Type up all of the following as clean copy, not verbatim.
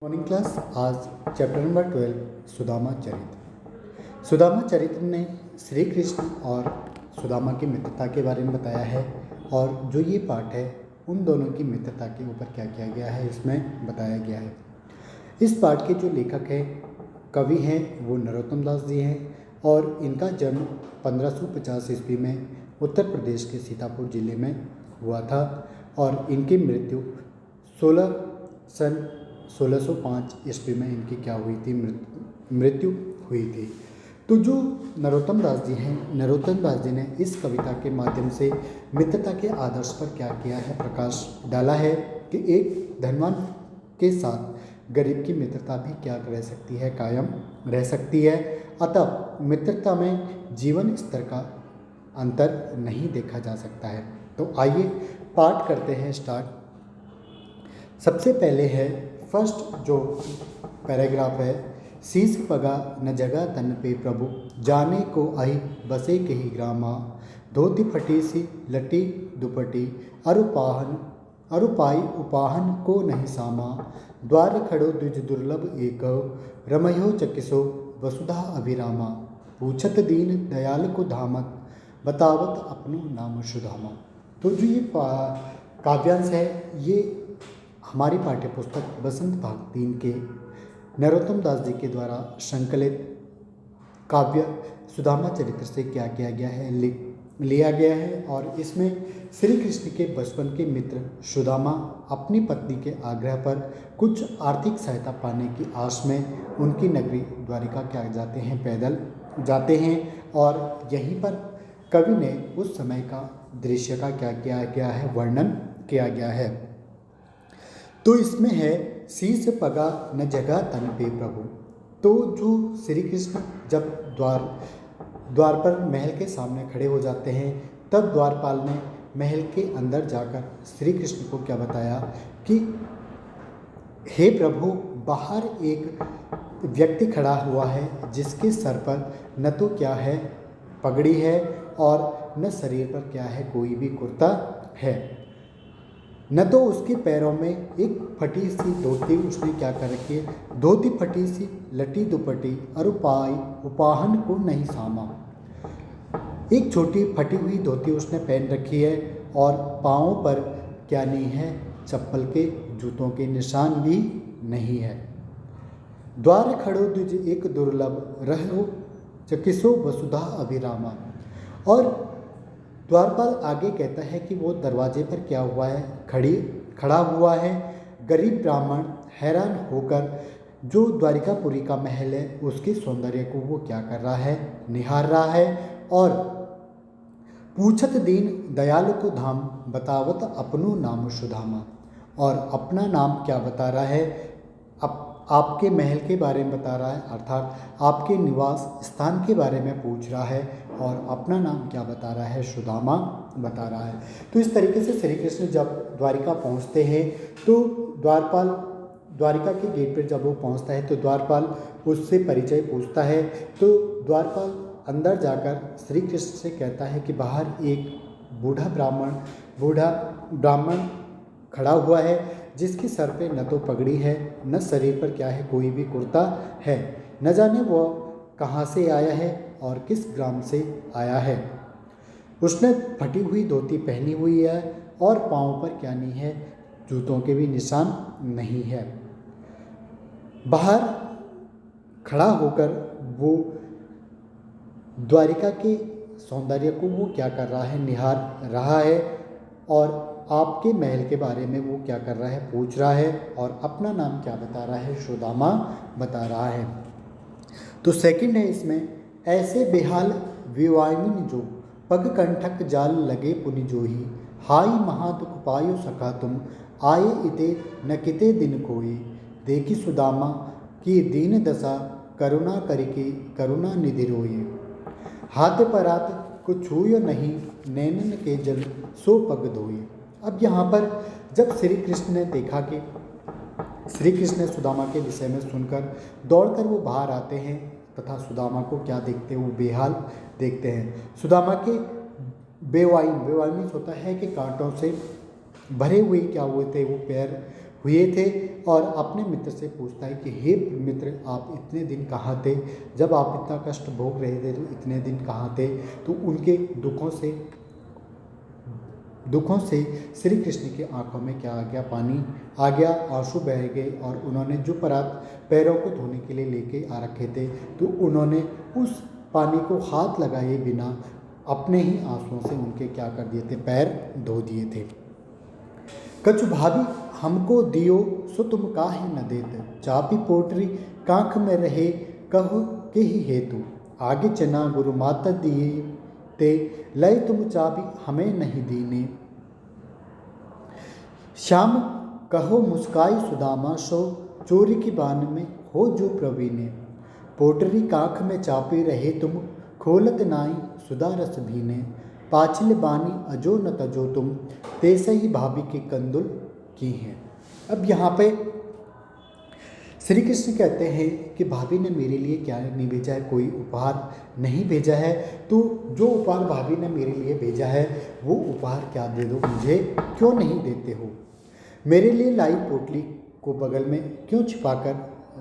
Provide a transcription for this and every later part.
Morning class. आज chapter number 12 Sudama चरित्र। सुदामा चरित्र ने श्री कृष्ण और सुदामा की मित्रता के बारे में बताया है और जो ये पाठ है उन दोनों की मित्रता के ऊपर क्या किया गया है इसमें बताया गया है। इस पाठ के जो लेखक है कवि हैं वो नरोत्तम दास जी हैं और इनका जन्म 1550 ईस्वी में उत्तर प्रदेश के सीतापुर जिले में हुआ था और इनकी मृत्यु 1605 ईस्वी में इनकी क्या हुई थी, मृत्यु हुई थी। तो जो नरोत्तम दास जी हैं, नरोत्तम दास जी ने इस कविता के माध्यम से मित्रता के आदर्श पर क्या किया है, प्रकाश डाला है कि एक धनवान के साथ गरीब की मित्रता भी क्या रह सकती है, कायम रह सकती है। अतः मित्रता में जीवन स्तर का अंतर नहीं देखा जा सकता है। तो आइए पाठ करते हैं स्टार्ट। सबसे पहले है फर्स्ट जो पैराग्राफ है, शीश पगा न जगह तन पे प्रभु, जाने को आई बसे कही ग्रामा, धोती फटी सी लटी दुपटी, अरुपाई उपाहन को नहीं सामा, द्वार खड़ो द्विज दुर्लभ एक, रमयो चकिसो वसुधा अभिरामा, पूछत दीन दयाल को धामत, बतावत अपनो नाम सुधामा। तो जो ये काव्यांश है ये हमारी पाठ्य पुस्तक बसंत भाग 3 के नरोत्तम दास जी के द्वारा संकलित काव्य सुदामा चरित्र से क्या किया गया है, लिया गया है। और इसमें श्री कृष्ण के बचपन के मित्र सुदामा अपनी पत्नी के आग्रह पर कुछ आर्थिक सहायता पाने की आस में उनकी नगरी द्वारिका क्या जाते हैं, पैदल जाते हैं और यहीं पर कवि ने उस समय का दृश्य का क्या किया गया है, वर्णन किया गया है। तो इसमें है शीश पगा न जगह तन पे प्रभु। तो जो श्री कृष्ण जब द्वार पर महल के सामने खड़े हो जाते हैं तब द्वारपाल ने महल के अंदर जाकर श्री कृष्ण को क्या बताया कि हे प्रभु, बाहर एक व्यक्ति खड़ा हुआ है जिसके सर पर न तो क्या है पगड़ी है और न शरीर पर क्या है कोई भी कुर्ता है, न तो उसके पैरों में एक फटी सी धोती उसने क्या कर रखी है, धोती फटी सी लटी दुपटी, उपाहन को नहीं सामा, एक छोटी फटी हुई धोती उसने पहन रखी है और पाँवों पर क्या नहीं है, चप्पल के जूतों के निशान भी नहीं है। द्वार खड़ो द्विज एक दुर्लभ, रहो चकिसो वसुधा अभिरामा। और द्वारपाल आगे कहता है कि वो दरवाजे पर क्या हुआ है, खड़ा हुआ है। गरीब ब्राह्मण हैरान होकर जो द्वारिकापुरी का महल है उसके सौंदर्य को वो क्या कर रहा है, निहार रहा है। और पूछत दीन दयाल को धाम, बतावत अपनो नाम सुधामा। और अपना नाम क्या बता रहा है, आपके महल के बारे में बता रहा है, अर्थात आपके निवास स्थान के बारे में पूछ रहा है और अपना नाम क्या बता रहा है, सुदामा बता रहा है। तो इस तरीके से श्री कृष्ण जब द्वारिका पहुंचते हैं तो द्वारपाल द्वारिका के गेट पर जब वो पहुंचता है तो द्वारपाल उससे परिचय पूछता है। तो द्वारपाल अंदर जाकर श्री कृष्ण से कहता है कि बाहर एक बूढ़ा ब्राह्मण खड़ा हुआ है जिसके सर पे न तो पगड़ी है न शरीर पर क्या है कोई भी कुर्ता है, न जाने वो कहाँ से आया है और किस ग्राम से आया है। उसने फटी हुई धोती पहनी हुई है और पाँव पर क्या नहीं है, जूतों के भी निशान नहीं है। बाहर खड़ा होकर वो द्वारिका के सौंदर्य को वो क्या कर रहा है, निहार रहा है और आपके महल के बारे में वो क्या कर रहा है, पूछ रहा है और अपना नाम क्या बता रहा है, सुदामा बता रहा है। तो सेकंड है इसमें, ऐसे बेहाल विवाहिनी जो, पग कंठक जाल लगे पुनि जोही, हाई महादुख पायो सखा तुम, आए इते न किते दिन कोई, देखी सुदामा की दीन दशा, करुणा करिके करुणा निधि रोई, हाथ परात को छूयो नहीं, नैनन के जल सो पग धोई। अब यहाँ पर जब श्री कृष्ण ने देखा कि श्री कृष्ण ने सुदामा के विषय में सुनकर दौड़कर वो बाहर आते हैं तथा सुदामा को क्या देखते हैं, वो बेहाल देखते हैं। सुदामा के बेवाइन होता है कि कांटों से भरे हुए क्या हुए थे, वो पैर हुए थे और अपने मित्र से पूछता है कि हे मित्र, आप इतने दिन कहाँ थे? जब आप इतना कष्ट भोग रहे थे तो इतने दिन कहाँ थे? तो उनके दुखों से श्री कृष्ण की आंखों में क्या आ गया? पानी आ गया, आंसू बह गए। और उन्होंने जो परात पैरों को धोने के लिए लेके आ रखे थे, तो उन्होंने उस पानी को हाथ लगाए बिना अपने ही आंसुओं से उनके क्या कर दिए थे? पैर धो दिए थे। कछु भाभी हमको दियो सो तुम काहे न देते, चापी पोटरी कांख में रहे कहो के ही हेतु, आगे चना गुरु माता दिए ते लय तुम चाबी हमें नहीं दीने। श्याम कहो मुस्काई सुदामा सो चोरी की बान में हो जो प्रवीणे, पोटरी कांख में चापी रहे तुम खोलत नाई सुधा रस भीने, पाचिल बानी अजो न तजो तुम तेसे ही भाभी के कंदुल की हैं। अब यहाँ पे श्री कृष्ण कहते हैं कि भाभी ने मेरे लिए क्या नहीं भेजा है? कोई उपहार नहीं भेजा है। तो जो उपहार भाभी ने मेरे लिए भेजा है वो उपहार क्या दे दो मुझे, क्यों नहीं देते हो? मेरे लिए लाई पोटली को बगल में क्यों छिपा कर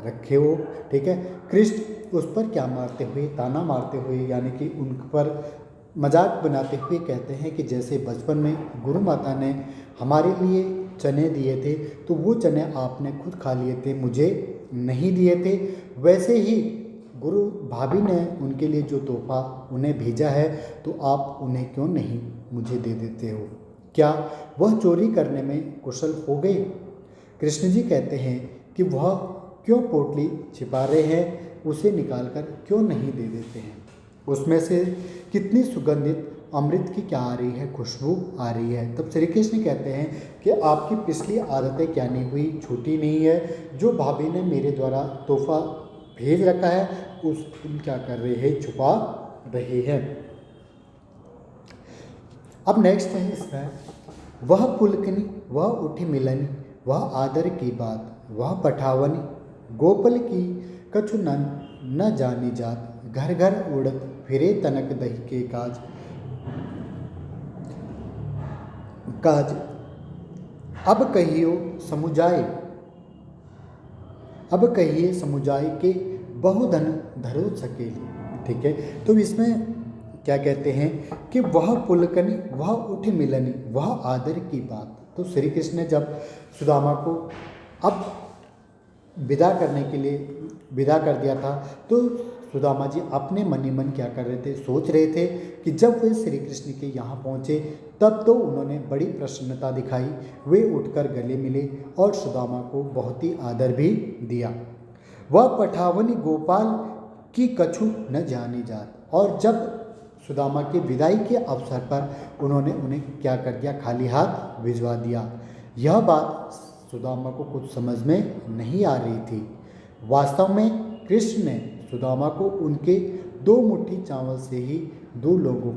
रखे हो? ठीक है, कृष्ण उस पर क्या मारते हुए, ताना मारते हुए, यानी कि उन पर मजाक बनाते हुए कहते हैं कि जैसे बचपन में गुरु माता ने हमारे लिए चने दिए थे तो वो चने आपने खुद खा लिए थे, मुझे नहीं दिए थे, वैसे ही गुरु भाभी ने उनके लिए जो तोहफा उन्हें भेजा है तो आप उन्हें क्यों नहीं मुझे दे देते हो? क्या वह चोरी करने में कुशल हो गए? कृष्ण जी कहते हैं कि वह क्यों पोटली छिपा रहे हैं, उसे निकाल कर क्यों नहीं दे देते हैं? उसमें से कितनी सुगंधित अमृत की क्या आ रही है, खुशबू आ रही है। तब श्री कृष्ण कहते हैं कि आपकी पिछली आदतें क्या नहीं हुई, छूटी नहीं है। जो भाभी ने मेरे द्वारा तोहफा भेज रखा है उस तुम क्या कर रहे हैं? छुपा रहे हैं। अब नेक्स्ट है इसमें, वह पुलकनी वह उठी मिलनी वह आदर की बात, वह पठावनी गोपल की कछु न जानी जात, घर घर उड़त फिरे तनक दही के काज अब कहिए समुझाए के बहुधन धरो सकेली। ठीक है, तो इसमें क्या कहते हैं कि वह पुलकनी वह उठ मिलनी वह आदर की बात। तो श्री कृष्ण ने जब सुदामा को अब विदा करने के लिए विदा कर दिया था तो सुदामा जी अपने मन ही मन क्या कर रहे थे? सोच रहे थे कि जब वे श्री कृष्ण के यहाँ पहुँचे तब तो उन्होंने बड़ी प्रसन्नता दिखाई, वे उठकर गले मिले और सुदामा को बहुत ही आदर भी दिया। वह पठावनी गोपाल की कछु न जानी जात, और जब सुदामा के विदाई के अवसर पर उन्होंने उन्हें क्या कर दिया? खाली हाथ भिजवा दिया। यह बात सुदामा को कुछ समझ में नहीं आ रही थी। वास्तव में कृष्ण ने सुदामा को उनके 2 मुट्ठी चावल से ही 2 लोगों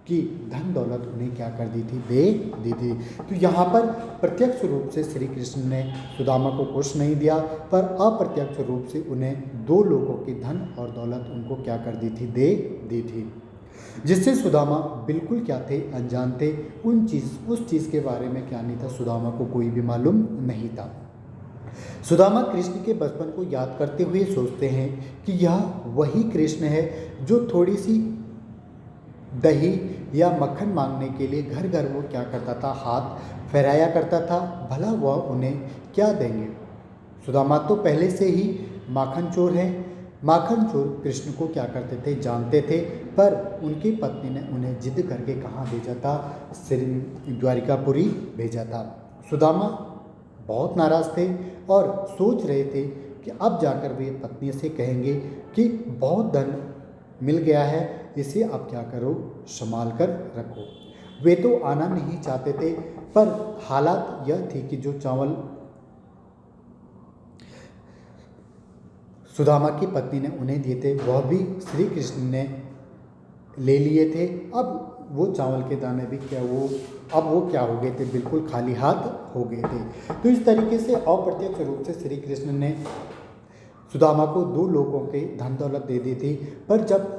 की धन दौलत उन्हें क्या कर दी थी? दे दी थी। तो यहाँ पर प्रत्यक्ष रूप से श्री कृष्ण ने सुदामा को कुछ नहीं दिया, पर अप्रत्यक्ष रूप से उन्हें 2 लोगों की धन और दौलत उनको क्या कर दी थी? दे दी थी, जिससे सुदामा बिल्कुल क्या थे? अनजान थे। उस चीज़ के बारे में क्या नहीं था? सुदामा को कोई भी मालूम नहीं था। सुदामा कृष्ण के बचपन को याद करते हुए सोचते हैं कि यह वही कृष्ण है जो थोड़ी सी दही या मक्खन मांगने के लिए घर घर वो क्या करता था? हाथ फहराया करता था। भला वह उन्हें क्या देंगे? सुदामा तो पहले से ही माखन चोर है। माखन चोर कृष्ण को क्या करते थे? जानते थे, पर उनकी पत्नी ने उन्हें जिद करके कहाँ भेजा था? द्वारिकापुरी भेजा था। सुदामा बहुत नाराज़ थे और सोच रहे थे कि अब जाकर वे पत्नी से कहेंगे कि बहुत धन मिल गया है, इसे अब क्या करो? संभाल कर रखो। वे तो आना नहीं चाहते थे, पर हालात यह थी कि जो चावल सुदामा की पत्नी ने उन्हें दिए थे वह भी श्री कृष्ण ने ले लिए थे। अब वो चावल के दाने भी अब वो क्या हो गए थे? बिल्कुल खाली हाथ हो गए थे। तो इस तरीके से अप्रत्यक्ष रूप से श्री कृष्ण ने सुदामा को 2 लोगों के धन दौलत दे दी थी, पर जब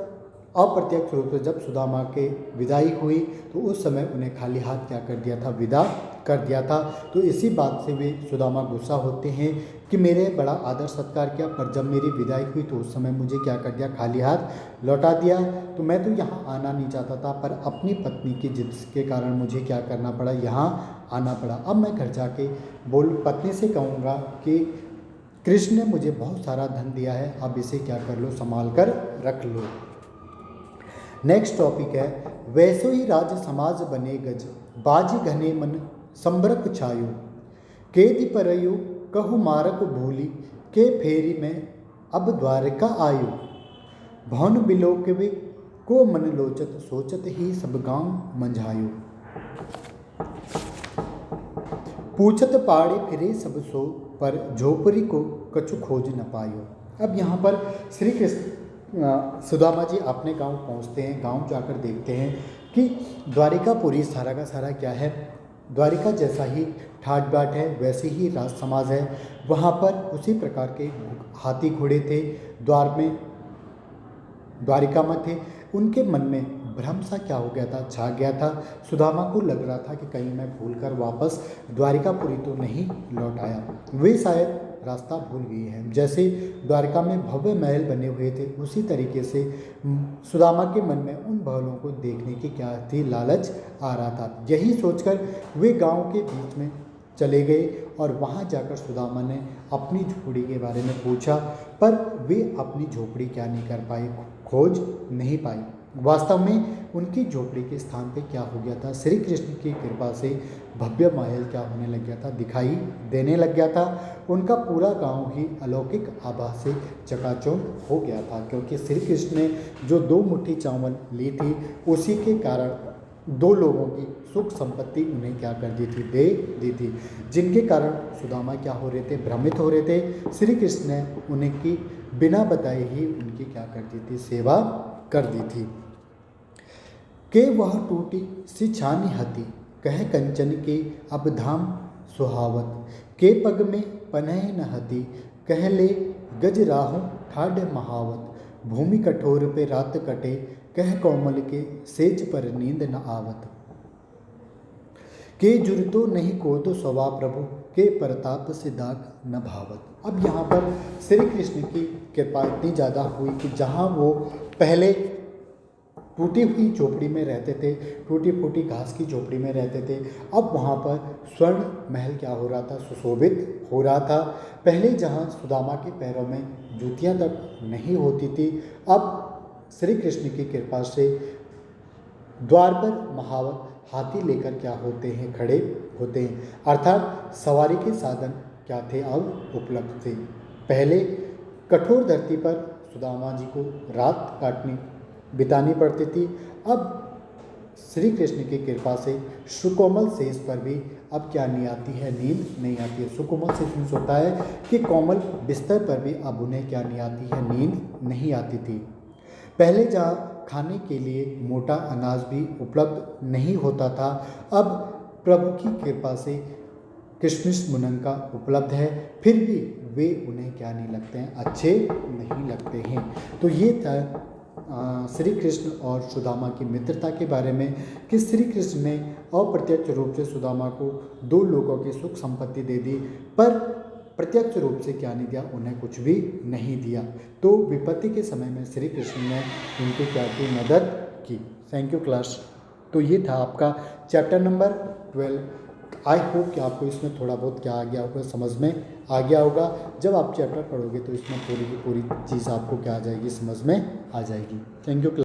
अप्रत्यक्ष रूप से जब सुदामा के विदाई हुई तो उस समय उन्हें खाली हाथ क्या कर दिया था? विदा कर दिया था। तो इसी बात से वे सुदामा गुस्सा होते हैं कि मेरे बड़ा आदर सत्कार किया, पर जब मेरी विदाई हुई तो उस समय मुझे क्या कर दिया, खाली हाथ लौटा दिया। तो मैं तो यहाँ आना नहीं चाहता था, पर अपनी पत्नी की जिद के कारण मुझे क्या करना पड़ा, यहाँ आना पड़ा। अब मैं घर जाके पत्नी से कहूँगा कि कृष्ण ने मुझे बहुत सारा धन दिया है, अब इसे क्या कर लो, संभाल कर रख लो। नेक्स्ट टॉपिक है, वैसो ही राज समाज बने गज, बाजी घने मन संबरक छायो, केदि परयो कहु मारक भूली, के फेरी में अब द्वारका आयो, भवन बिलोकवे को मन लोचत, सोचत ही सब गांव मंझायो, पूछत पाड़े फिरे सब सो, पर झोपड़ी को कछु खोज न पायो। अब यहाँ पर श्री कृष्ण सुदामा जी अपने गांव पहुँचते हैं। गांव जाकर देखते हैं कि द्वारिकापुरी सारा का सारा क्या है, द्वारिका जैसा ही ठाट बाट है, वैसे ही राज समाज है। वहाँ पर उसी प्रकार के हाथी घोड़े थे, द्वार में द्वारिका में थे। उनके मन में भ्रम सा क्या हो गया था, छा गया था। सुदामा को लग रहा था कि कहीं मैं भूलकर वापस द्वारिकापुरी तो नहीं लौट आया, वे शायद रास्ता भूल गई हैं। जैसे द्वारका में भव्य महल बने हुए थे, उसी तरीके से सुदामा के मन में उन भवनों को देखने की क्या थी, लालच आ रहा था। यही सोचकर वे गांव के बीच में चले गए और वहां जाकर सुदामा ने अपनी झोपड़ी के बारे में पूछा, पर वे अपनी झोपड़ी क्या नहीं कर पाए, खोज नहीं पाई। वास्तव में उनकी झोपड़ी के स्थान पे क्या हो गया था, श्री कृष्ण की कृपा से भव्य महल क्या होने लग गया था, दिखाई देने लग गया था। उनका पूरा गांव ही अलौकिक आभा से चकाचौंध हो गया था, क्योंकि श्री कृष्ण ने जो 2 मुट्ठी चावल ली थी, उसी के कारण 2 लोगों की सुख संपत्ति उन्हें क्या कर दी थी, दे दी थी, जिनके कारण सुदामा क्या हो रहे थे, भ्रमित हो रहे थे। श्री कृष्ण ने उनकी बिना बताए ही उनकी क्या कर दी थी, सेवा कर दी थी। के वह टूटी सी छानी हती, कह कंचन के अब धाम सुहावत, के पग में पनह न हती, कह ले गज राहु ठाढ़ महावत, भूमि कठोर पे रात कटे, कह कोमल के सेज पर नींद न आवत, के जुरतो नहीं को तो सवा प्रभु, के प्रताप से दाग न भावत। अब यहाँ पर श्री कृष्ण की कृपा इतनी ज़्यादा हुई कि जहाँ वो पहले टूटी हुई झोपड़ी में रहते थे, टूटी फूटी घास की झोपड़ी में रहते थे, अब वहाँ पर स्वर्ण महल क्या हो रहा था, सुशोभित हो रहा था। पहले जहाँ सुदामा के पैरों में जूतियाँ तक नहीं होती थी, अब श्री कृष्ण की कृपा से द्वार पर महावत हाथी लेकर क्या होते हैं, खड़े होते हैं, अर्थात सवारी के साधन क्या थे, अब उपलब्ध थे। पहले कठोर धरती पर सुदामा जी को रात बितानी पड़ती थी, अब श्री कृष्ण की कृपा से सुकोमल शेष पर भी अब क्या नहीं आती है, नींद नहीं आती है। सुकोमल शेष मीन्स होता है कि कोमल बिस्तर पर भी अब उन्हें क्या नहीं आती है, नींद नहीं आती थी। पहले जहाँ खाने के लिए मोटा अनाज भी उपलब्ध नहीं होता था, अब प्रभु की कृपा से किशमिश मुनक्का उपलब्ध है, फिर भी वे उन्हें क्या नहीं लगते हैं, अच्छे नहीं लगते हैं। तो ये था श्री कृष्ण और सुदामा की मित्रता के बारे में, कि श्री कृष्ण ने अप्रत्यक्ष रूप से सुदामा को 2 लोगों की सुख संपत्ति दे दी, पर प्रत्यक्ष रूप से क्या नहीं दिया, उन्हें कुछ भी नहीं दिया। तो विपत्ति के समय में श्री कृष्ण ने उनकी क्या की, मदद की। Thank you class. तो ये था आपका चैप्टर नंबर 12। आई होप कि आपको इसमें थोड़ा बहुत क्या आ गया होगा, समझ में आ गया होगा। जब आप चैप्टर पढ़ोगे तो इसमें पूरी की पूरी चीज़ आपको क्या आ जाएगी, समझ में आ जाएगी। Thank you.